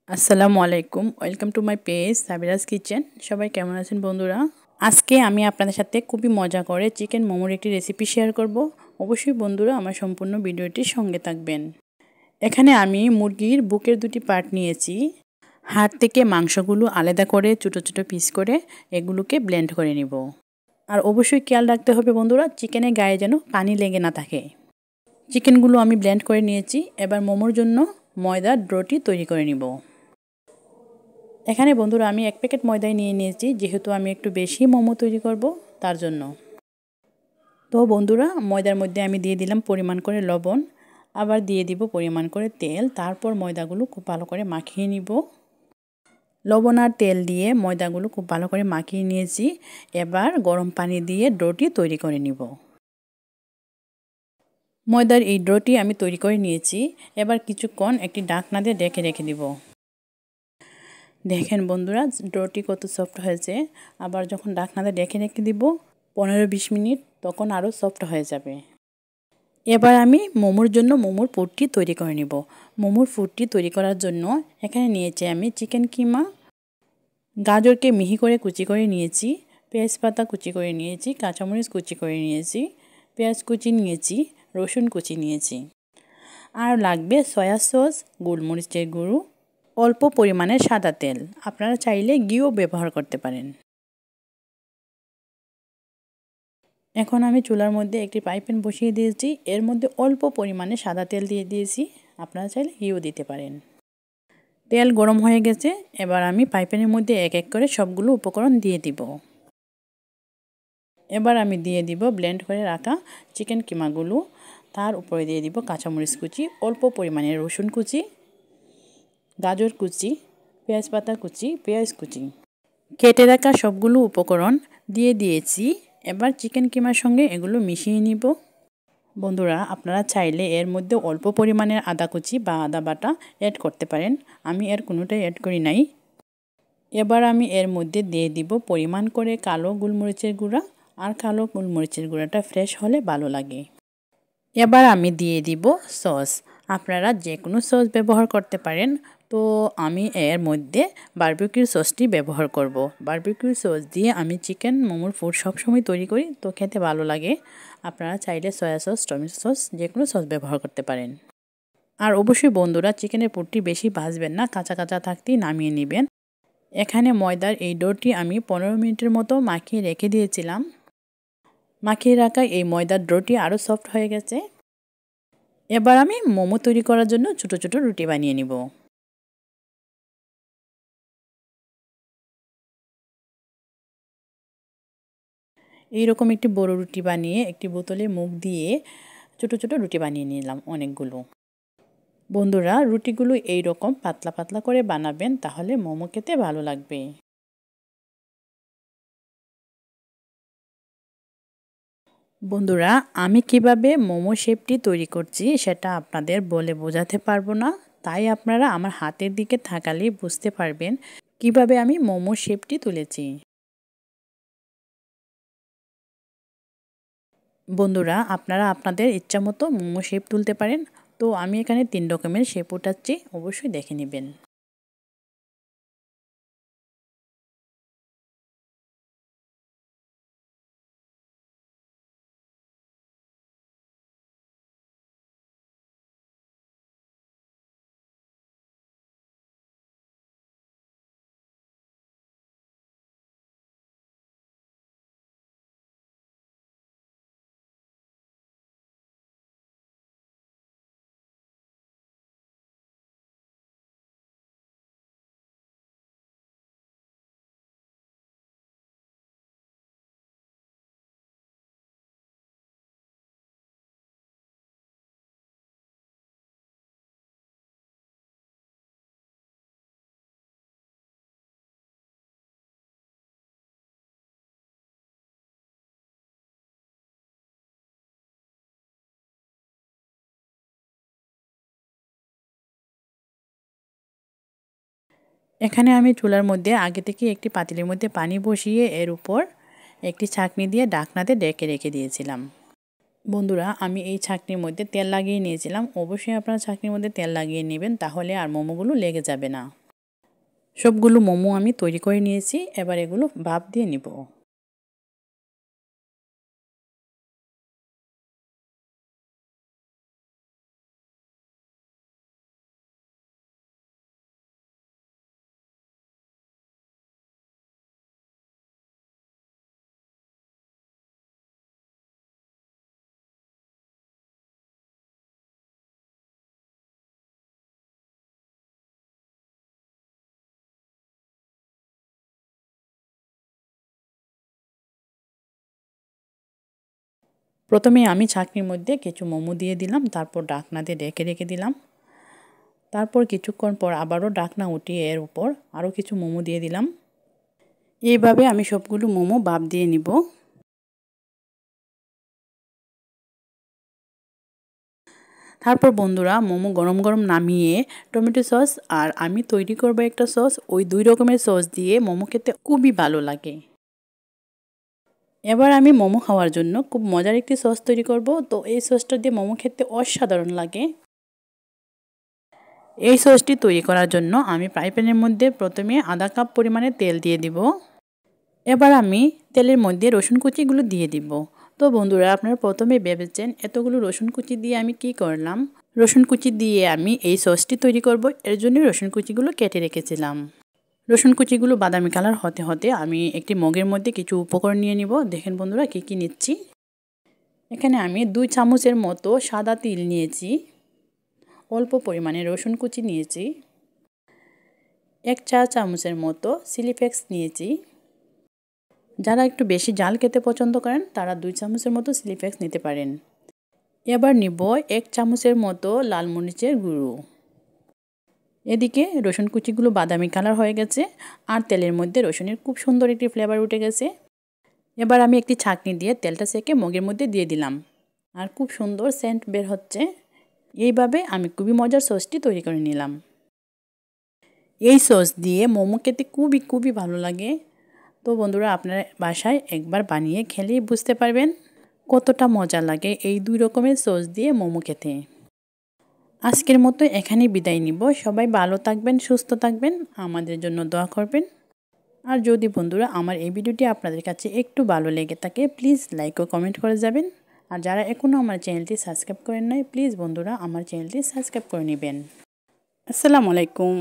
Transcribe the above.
আসসালামু আলাইকুম, welcome to my page Sabira's kitchen. সবাই কেমন আছেন বন্ধুরা? আজকে আমি আপনাদের সাথে খুবই মজা করে চিকেন মোমোর একটি রেসিপি শেয়ার করব। অবশ্যই বন্ধুরা আমার সম্পূর্ণ ভিডিওটির সঙ্গে থাকবেন। এখানে আমি মুরগির বুকের দুটি পার্ট নিয়েছি। হাড় থেকে মাংসগুলো আলাদা করে ছোটো ছোটো পিস করে এগুলোকে ব্লেন্ড করে নিব। আর অবশ্যই খেয়াল রাখতে হবে বন্ধুরা, চিকেনের গায়ে যেন পানি লেগে না থাকে। চিকেনগুলো আমি ব্লেন্ড করে নিয়েছি। এবার মোমোর জন্য ময়দার ডোটি তৈরি করে নিব। এখানে বন্ধুরা আমি 1 প্যাকেট ময়দাই নিয়ে নিয়েছি, যেহেতু আমি একটু বেশি মোমো তৈরি করব তার জন্য। তো বন্ধুরা, ময়দার মধ্যে আমি দিয়ে দিলাম পরিমাণ করে লবণ, আবার দিয়ে দিব পরিমাণ করে তেল। তারপর ময়দাগুলো খুব ভালো করে মাখিয়ে নিব। লবণ আর তেল দিয়ে ময়দাগুলো খুব ভালো করে মাখিয়ে নিয়েছি। এবার গরম পানি দিয়ে ডোটি তৈরি করে নিব। ময়দার এই ডোটি আমি তৈরি করে নিয়েছি। এবার কিছুক্ষণ একটি ঢাকনা দিয়ে ঢেকে রেখে দিব। দেখেন বন্ধুরা, ডোটি কত সফট হয়েছে। আবার যখন ঢাকনাতে রেখে রেখে দিব 15-20 মিনিট, তখন আরও সফট হয়ে যাবে। এবার আমি মোমোর জন্য মোমোর পুরটি তৈরি করে নিব। মোমোর পুরটি তৈরি করার জন্য এখানে নিয়েছি আমি চিকেন কিমা, গাজরকে মিহি করে কুচি করে নিয়েছি, পেঁয়াজ পাতা কুচি করে নিয়েছি, কাঁচামরিচ কুচি করে নিয়েছি, পেঁয়াজ কুচি নিয়েছি, রসুন কুচি নিয়েছি। আর লাগবে সয়া সস, গোলমরিচের গুঁড়ো, অল্প পরিমাণে সাদা তেল। আপনারা চাইলে ঘিও ব্যবহার করতে পারেন। এখন আমি চুলার মধ্যে একটি ফ্রাই প্যান বসিয়ে দিয়েছি। এর মধ্যে অল্প পরিমাণে সাদা তেল দিয়ে দিয়েছি। আপনারা চাইলে ঘিও দিতে পারেন। তেল গরম হয়ে গেছে। এবার আমি ফ্রাই প্যানের মধ্যে এক এক করে সবগুলো উপকরণ দিয়ে দিব। এবার আমি দিয়ে দিব ব্লেন্ড করে রাখা চিকেন কিমাগুলো। তার উপরে দিয়ে দিব কাঁচামরিচ কুচি, অল্প পরিমাণে রসুন কুচি, গাজর কুচি, পেঁয়াজ পাতা কুচি, পেঁয়াজ কুচি। কেটে রাখা সবগুলো উপকরণ দিয়ে দিয়েছি। এবার চিকেন কিমার সঙ্গে এগুলো মিশিয়ে নিব। বন্ধুরা, আপনারা চাইলে এর মধ্যে অল্প পরিমাণের আদা কুচি বা আদা বাটা অ্যাড করতে পারেন। আমি এর কোনোটাই অ্যাড করি নাই। এবার আমি এর মধ্যে দিয়ে দিব পরিমাণ করে কালো গোলমরিচের গুঁড়া। আর কালো গোলমরিচের গুঁড়াটা ফ্রেশ হলে ভালো লাগে। এবার আমি দিয়ে দিব সস। আপনারা যে কোনো সস ব্যবহার করতে পারেন। তো আমি এর মধ্যে বারবিকিউ সসটি ব্যবহার করব। বারবিকিউ সস দিয়ে আমি চিকেন মোমোর ফুড সবসময় তৈরি করি, তো খেতে ভালো লাগে। আপনারা চাইলে সয়া সস, টমেটো সস যে কোনো সস ব্যবহার করতে পারেন। আর অবশ্যই বন্ধুরা, চিকেনের পুরটি বেশি ভাজবেন না, কাঁচা কাঁচা থাকতেই নামিয়ে নেবেন। এখানে ময়দার এই ডোটি আমি 15 মিনিটের মতো মাখিয়ে রেখে দিয়েছিলাম। মাখিয়ে রাখা এই ময়দার ডোটি আরও সফট হয়ে গেছে। এবার আমি মোমো তৈরি করার জন্য ছোট ছোট রুটি বানিয়ে নিব। এইরকম একটি বড় রুটি বানিয়ে একটি বোতলে মুখ দিয়ে ছোট ছোট রুটি বানিয়ে নিলাম অনেকগুলো। বন্ধুরা, রুটিগুলো এই রকম পাতলা পাতলা করে বানাবেন, তাহলে মোমো খেতে ভালো লাগবে। বন্ধুরা, আমি কিভাবে মোমো শেপটি তৈরি করছি সেটা আপনাদের বলে বোঝাতে পারবো না। তাই আপনারা আমার হাতের দিকে তাকালেই বুঝতে পারবেন কিভাবে আমি মোমো শেপটি তুলেছি। বন্ধুরা, আপনারা আপনাদের ইচ্ছামতো মোমো শেপ তুলতে পারেন। তো আমি এখানে 3 রকমের শেপ উঠাচ্ছি, অবশ্যই দেখে নেবেন। এখানে আমি চুলার মধ্যে আগে থেকে একটি পাতিলের মধ্যে পানি বসিয়ে এর উপর একটি ছাঁকনি দিয়ে ঢাকনাতে ডেকে রেখে দিয়েছিলাম। বন্ধুরা, আমি এই ছাঁকনির মধ্যে তেল লাগিয়ে নিয়েছিলাম। অবশ্যই আপনারা ছাঁকনির মধ্যে তেল লাগিয়ে নেবেন, তাহলে আর মোমোগুলো লেগে যাবে না। সবগুলো মোমো আমি তৈরি করে নিয়েছি। এবার এগুলো ভাপ দিয়ে নিব। প্রথমে আমি ছাঁকনির মধ্যে কিছু মোমো দিয়ে দিলাম, তারপর ঢাকনা দিয়ে ঢেকে রেখে দিলাম। তারপর কিছুক্ষণ পর আবারও ঢাকনা উঠিয়ে এর উপর আরও কিছু মোমো দিয়ে দিলাম। এইভাবে আমি সবগুলো মোমো ভাপ দিয়ে নিব। তারপর বন্ধুরা মোমো গরম গরম নামিয়ে টমেটো সস আর আমি তৈরি করব একটা সস, ওই 2 রকমের সস দিয়ে মোমো খেতে খুবই ভালো লাগে। এবার আমি মোমো খাওয়ার জন্য খুব মজার একটি সস তৈরি করব। তো এই সসটা দিয়ে মোমো খেতে অসাধারণ লাগে। এই সসটি তৈরি করার জন্য আমি ফ্রাই প্যানের মধ্যে প্রথমে আধা কাপ পরিমাণে তেল দিয়ে দিব। এবার আমি তেলের মধ্যে রসুন কুচিগুলো দিয়ে দিব। তো বন্ধুরা আপনারা প্রথমে ভেবেছেন এতগুলো রসুন কুচি দিয়ে আমি কি করলাম। রসুন কুচি দিয়ে আমি এই সসটি তৈরি করব, এর জন্য রসুন কুচিগুলো কেটে রেখেছিলাম। রসুন কুচিগুলো বাদামি কালার হতে হতে আমি একটি মগের মধ্যে কিছু উপকরণ নিয়ে নিব। দেখেন বন্ধুরা কী কী নিচ্ছি। এখানে আমি 2 চামচের মতো সাদা তিল নিয়েছি, অল্প পরিমাণে রসুন কুচি নিয়েছি, 1 চা চামচের মতো চিলি ফ্লেক্স নিয়েছি। যারা একটু বেশি ঝাল খেতে পছন্দ করেন তারা 2 চামচের মতো চিলি ফ্লেক্স নিতে পারেন। এবার নিব 1 চামচের মতো লাল মরিচের গুঁড়ো। এদিকে রসুন কুচিগুলো বাদামি কালার হয়ে গেছে আর তেলের মধ্যে রসুনের খুব সুন্দর একটি ফ্লেভার উঠে গেছে। এবার আমি একটি ছাঁকনি দিয়ে তেলটা সেকে মগের মধ্যে দিয়ে দিলাম আর খুব সুন্দর সেন্ট বের হচ্ছে। এইভাবে আমি খুবই মজার সসটি তৈরি করে নিলাম। এই সস দিয়ে মোমো খেতে খুবই ভালো লাগে। তো বন্ধুরা আপনারা বাসায় একবার বানিয়ে খেলেই বুঝতে পারবেন কতটা মজা লাগে এই 2 রকমের সস দিয়ে মোমো খেতে। আজকের মতো এখানেই বিদায় নিব। সবাই ভালো থাকবেন, সুস্থ থাকবেন, আমাদের জন্য দোয়া করবেন। আর যদি বন্ধুরা আমার এই ভিডিওটি আপনাদের কাছে একটু ভালো লেগে থাকে প্লিজ লাইক ও কমেন্ট করে যাবেন। আর যারা এখনও আমার চ্যানেলটি সাবস্ক্রাইব করেন নাই প্লিজ বন্ধুরা আমার চ্যানেলটি সাবস্ক্রাইব করে নেবেন। আসসালামু আলাইকুম।